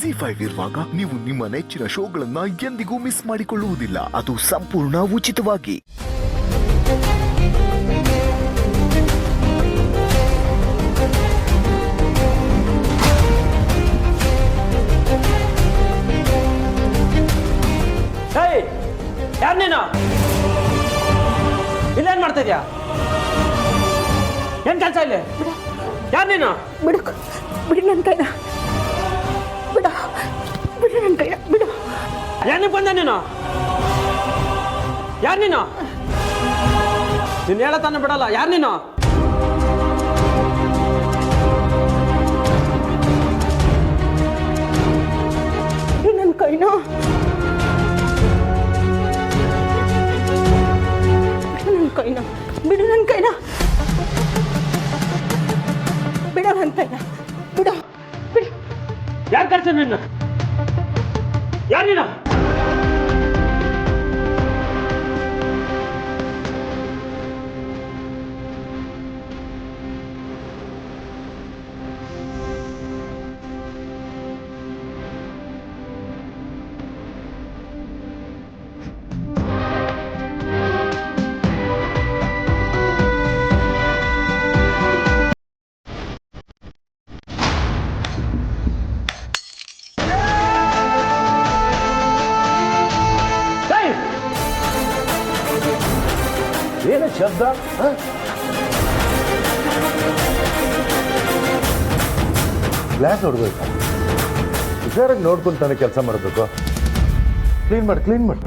ZEE5 ಇರುವಾಗ ನೀವು ನಿಮ್ಮ ನೆಚ್ಚಿನ ಶೋಗಳನ್ನ ಎಂದಿಗೂ ಮಿಸ್ ಮಾಡಿಕೊಳ್ಳುವುದಿಲ್ಲ. ಅದು ಸಂಪೂರ್ಣ ಉಚಿತವಾಗಿ. ಯಾರು ನೀನು? ಇಲ್ಲೇನ್ ಮಾಡ್ತಾ ಇದ್ಯಾ? ಏನ್ ಕೆಲಸ ಇಲ್ಲಿ? ಯಾರು ನೀನು? ಬಿಡಿ ನನ್ನ ಕೈನ, ಬಿಡ ಬಿಡಿ ನನ್ನ ಕೈಯ, ಬಿಡು. ಏನಕ್ಕೆ ಬಂದೆ ನೀನು? ಯಾರು ನೀನು? ನೀನು ಹೇಳತಾನೆ ಬಿಡಲ್ಲ. ಯಾರು ನೀನು? ಬಿಡಿ ನನ್ನ ಕೈನ, ಕೈನ ಬಿಡು, ನನ್ನ ಕೈನ ಬಿಡ, ನನ್ನ ಕೈನ ಬಿಡು, ಬಿಡು. ಯಾರು ಕರ್ಸ ನಿನ್ನ? ಯಾರು ನೀನು? ಏನು ಶಬ್ದ? ಗ್ಲಾಸ್ ಹೊಡ್ಬೇಕಾ? ಹುಷಾರಾಗಿ ನೋಡ್ಕೊಂತಾನೆ ಕೆಲಸ ಮಾಡಬೇಕು. ಕ್ಲೀನ್ ಮಾಡಿ.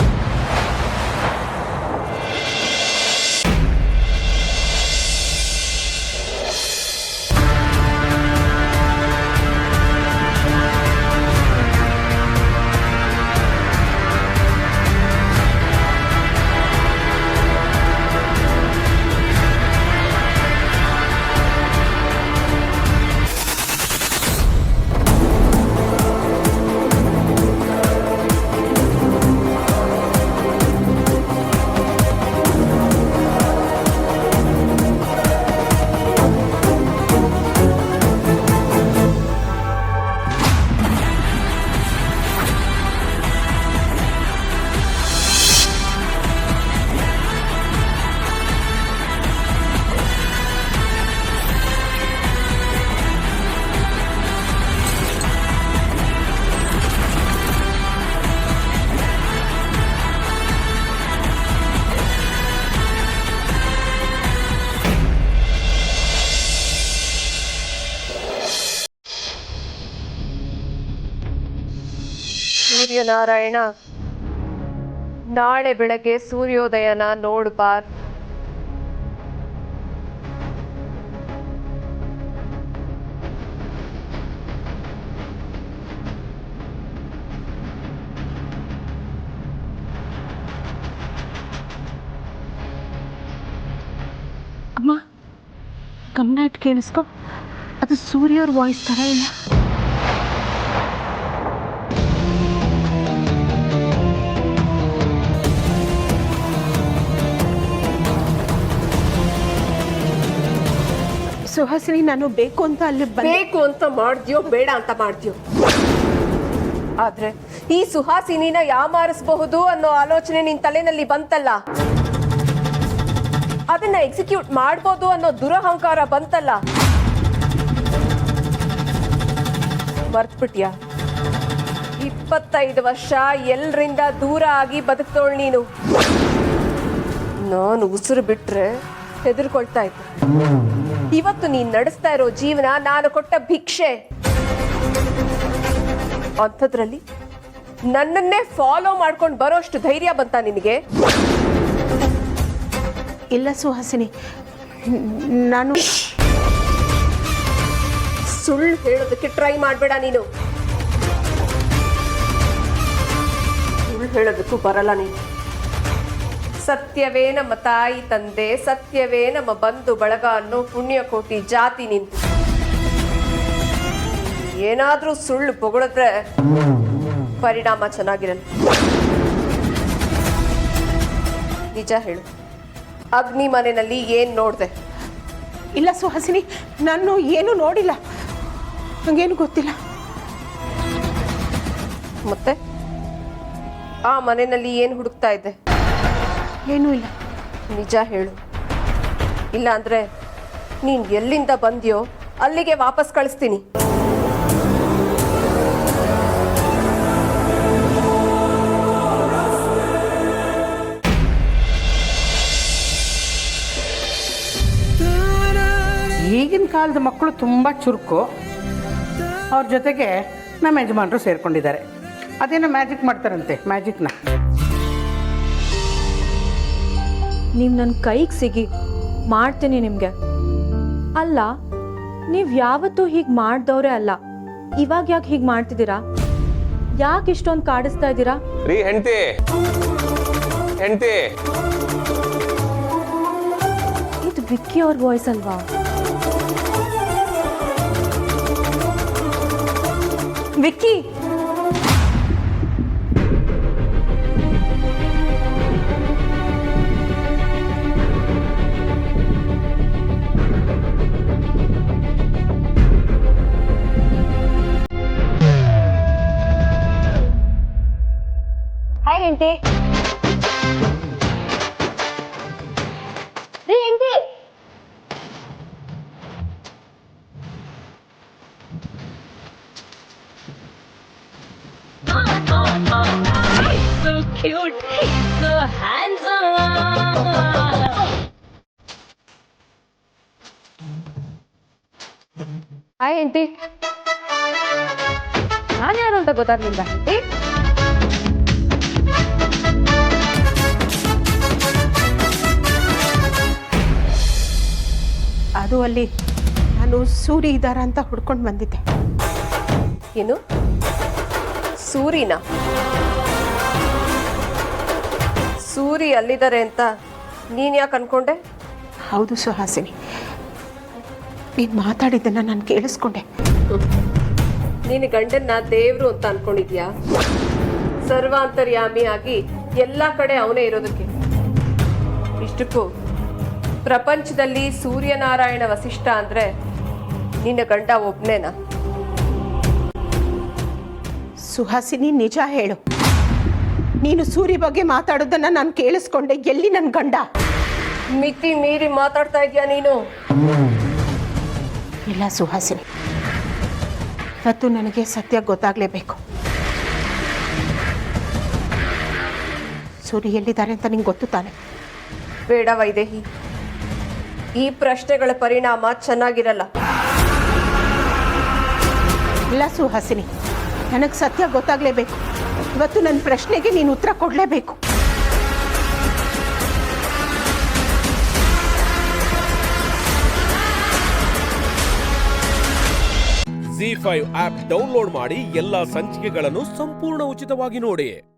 ಸೂರ್ಯನಾರಾಯಣ, ನಾಳೆ ಬೆಳಗ್ಗೆ ಸೂರ್ಯೋದಯನ ನೋಡ್ಬಾರ್. ಅಮ್ಮ, ಗಮನ ಇಟ್ಟು ಕೇಳಿಸ್ಕೊ. ಅದು ಸೂರ್ಯವ್ರ ವಾಯ್ಸ್ ಥರ ಇಲ್ಲ. ಸುಹಾಸಿನಿ, ನಾನು ಬೇಕು ಅಂತ ಅಲ್ಲಿ ಬೇಕು ಅಂತ ಮಾಡ್ದ್ಯೋ ಬೇಡ ಅಂತ ಮಾಡ್ದ್ಯೋ, ಆದ್ರೆ ಈ ಸುಹಾಸಿನಿನ ಯಾಮಾರಿಸಬಹುದು ಅನ್ನೋ ಆಲೋಚನೆ ನಿನ್ ತಲೆನಲ್ಲಿ ಬಂತಲ್ಲ, ಅದನ್ನ ಎಕ್ಸಿಕ್ಯೂಟ್ ಮಾಡ್ಬೋದು ಅನ್ನೋ ದುರಹಂಕಾರ ಬಂತಲ್ಲ, ಮರ್ತ್ಬಿಟ್ಯಾ? 25 ವರ್ಷ ಎಲ್ಲರಿಂದ ದೂರ ಆಗಿ ಬದುಕ್ತೋಳ್ ನೀನು. ನಾನು ಉಸಿರು ಬಿಟ್ರೆ ಹೆದರ್ಕೊಳ್ತಾ ಇದ್ದೆ. ಇವತ್ತು ನೀನ್ ನಡೆಸ್ತಾ ಇರೋ ಜೀವನ ನಾನು ಕೊಟ್ಟ ಭಿಕ್ಷೆ. ಅಂಥದ್ರಲ್ಲಿ ನನ್ನನ್ನೇ ಫಾಲೋ ಮಾಡ್ಕೊಂಡು ಬರೋಷ್ಟು ಧೈರ್ಯ ಬಂತ ನಿನಗೆ? ಇಲ್ಲ ಸುಹಾಸಿನಿ, ನಾನು ಸುಳ್ಳು ಹೇಳೋದಕ್ಕೆ ಟ್ರೈ ಮಾಡಬೇಡ ನೀನು. ಸುಳ್ಳು ಹೇಳೋದಕ್ಕೂ ಬರಲ್ಲ ನೀನು. ಸತ್ಯವೇ ನಮ್ಮ ತಾಯಿ ತಂದೆ, ಸತ್ಯವೇ ನಮ್ಮ ಬಂಧು ಬಳಗ ಅನ್ನೋ ಪುಣ್ಯಕೋಟಿ ಜಾತಿ ನಿಂತು ಏನಾದ್ರೂ ಸುಳ್ಳು ಬೊಗಳಿದ್ರೆ ಪರಿಣಾಮ ಚೆನ್ನಾಗಿರಲ್ಲ. ನಿಜ ಹೇಳು, ಅಗ್ನಿ ಮನೆಯಲ್ಲಿ ಏನ್ ನೋಡ್ದೆ? ಇಲ್ಲ ಸುಹಾಸಿನಿ, ನಾನು ಏನು ನೋಡಿಲ್ಲ, ನಂಗೇನು ಗೊತ್ತಿಲ್ಲ. ಮತ್ತೆ ಆ ಮನೆಯಲ್ಲಿ ಏನು ಹುಡುಕ್ತಾ ಇದ್ದೆ? ಏನೂ ಇಲ್ಲ. ನಿಜ ಹೇಳು, ಇಲ್ಲ ಅಂದ್ರೆ ನೀನ್ ಎಲ್ಲಿಂದ ಬಂದ್ಯೋ ಅಲ್ಲಿಗೆ ವಾಪಸ್ ಕಳಿಸ್ತೀನಿ. ಈಗಿನ ಕಾಲದ ಮಕ್ಕಳು ತುಂಬ ಚುರುಕು. ಅವ್ರ ಜೊತೆಗೆ ನಮ್ಮ ಯಜಮಾನರು ಸೇರ್ಕೊಂಡಿದ್ದಾರೆ. ಅದೇನೋ ಮ್ಯಾಜಿಕ್ ಮಾಡ್ತಾರಂತೆ, ಮ್ಯಾಜಿಕ್ನ. ನೀವು ನನ್ನ ಕೈಗೆ ಸಿಗಿ, ಮಾಡ್ತೀನಿ ನಿಮಗೆ. ಅಲ್ಲ, ನೀವು ಯಾವತ್ತೂ ಹೀಗೆ ಮಾಡ್ದವ್ರೆ ಅಲ್ಲ, ಇವಾಗ ಯಾಕೆ ಹೀಗೆ ಮಾಡ್ತಿದ್ದೀರಾ? ಯಾಕೆ ಇಷ್ಟೊಂದು ಕಾಡಿಸ್ತಾ ಇದ್ದೀರಾ? ರೀ ಹೆಂಡತಿ, ಹೆಂಡತಿ, ಇದು ವಿಕ್ಕಿ ಅವ್ರ ವಾಯ್ಸ್ ಅಲ್ವಾ? ವಿಕ್ಕಿ, ಹಾಯ್ ಹೆಂಡತಿ. ರೀ ಹೆಂಡತಿ, so cute, so handsome. Hi ಹೆಂಡತಿ. ನಾನು ಯಾರು ಅಂತ ಗೊತ್ತಾಗ್ಲಿಲ್ಲ ಹೆಂಡತಿ. ಅದು ಅಲ್ಲಿ ನಾನು ಸೂರಿ ಇದ್ದಾರ ಅಂತ ಹುಡ್ಕೊಂಡು ಬಂದಿದ್ದೆ. ಏನು ಸೂರಿನ? ಸೂರಿ ಅಲ್ಲಿದ್ದಾರೆ ಅಂತ ನೀನ್ ಯಾಕೆ ಅನ್ಕೊಂಡೆ? ಹೌದು ಸುಹಾಸಿನಿ, ನೀನು ಮಾತಾಡಿದ್ದನ್ನು ನಾನು ಕೇಳಿಸ್ಕೊಂಡೆ. ನೀನು ಗಂಡನ್ನ ದೇವ್ರು ಅಂತ ಅನ್ಕೊಂಡಿದ್ಯಾ? ಸರ್ವಾಂತರ್ಯಾಮಿ ಆಗಿ ಎಲ್ಲ ಕಡೆ ಅವನೇ ಇರೋದಕ್ಕೆ. ಇಷ್ಟಕ್ಕೂ ಪ್ರಪಂಚದಲ್ಲಿ ಸೂರ್ಯನಾರಾಯಣ ವಸಿಷ್ಠ ಅಂದ್ರೆ ನಿನ್ನ ಗಂಡ ಒಬ್ನೇನಾ? ಸುಹಾಸಿನಿ, ನಿಜ ಹೇಳು, ನೀನು ಸೂರಿ ಬಗ್ಗೆ ಮಾತಾಡೋದನ್ನ ನಾನು ಕೇಳಿಸ್ಕೊಂಡೆ. ಎಲ್ಲಿ ನನ್ನ ಗಂಡ? ಮಿತಿ ಮೀರಿ ಮಾತಾಡ್ತಾ ಇದೀಯಾ ನೀನು. ಇಲ್ಲ ಸುಹಾಸಿನಿ, ಇವತ್ತು ನನಗೆ ಸತ್ಯ ಗೊತ್ತಾಗಲೇಬೇಕು. ಸೂರಿ ಎಲ್ಲಿದ್ದಾರೆ ಅಂತ ನಿಂಗೆ ಗೊತ್ತು ತಾನೆ? ಬೇಡ ವೈದೇಹಿ, ಈ ಪ್ರಶ್ನೆಗಳ ಪರಿಣಾಮ ಚೆನ್ನಾಗಿರಲ್ಲ. ಇಲ್ಲ ಸುಹಾಸಿನಿ, ನನಗೆ ಸತ್ಯ ಗೊತ್ತಾಗಲೇಬೇಕು. ಇವತ್ತು ನನ್ನ ಪ್ರಶ್ನೆಗೆ ನೀನು ಉತ್ತರ ಕೊಡಲೇಬೇಕು. ZEE5 ಆಪ್ ಡೌನ್ಲೋಡ್ ಮಾಡಿ ಎಲ್ಲಾ ಸಂಚಿಕೆಗಳನ್ನು ಸಂಪೂರ್ಣ ಉಚಿತವಾಗಿ ನೋಡಿ.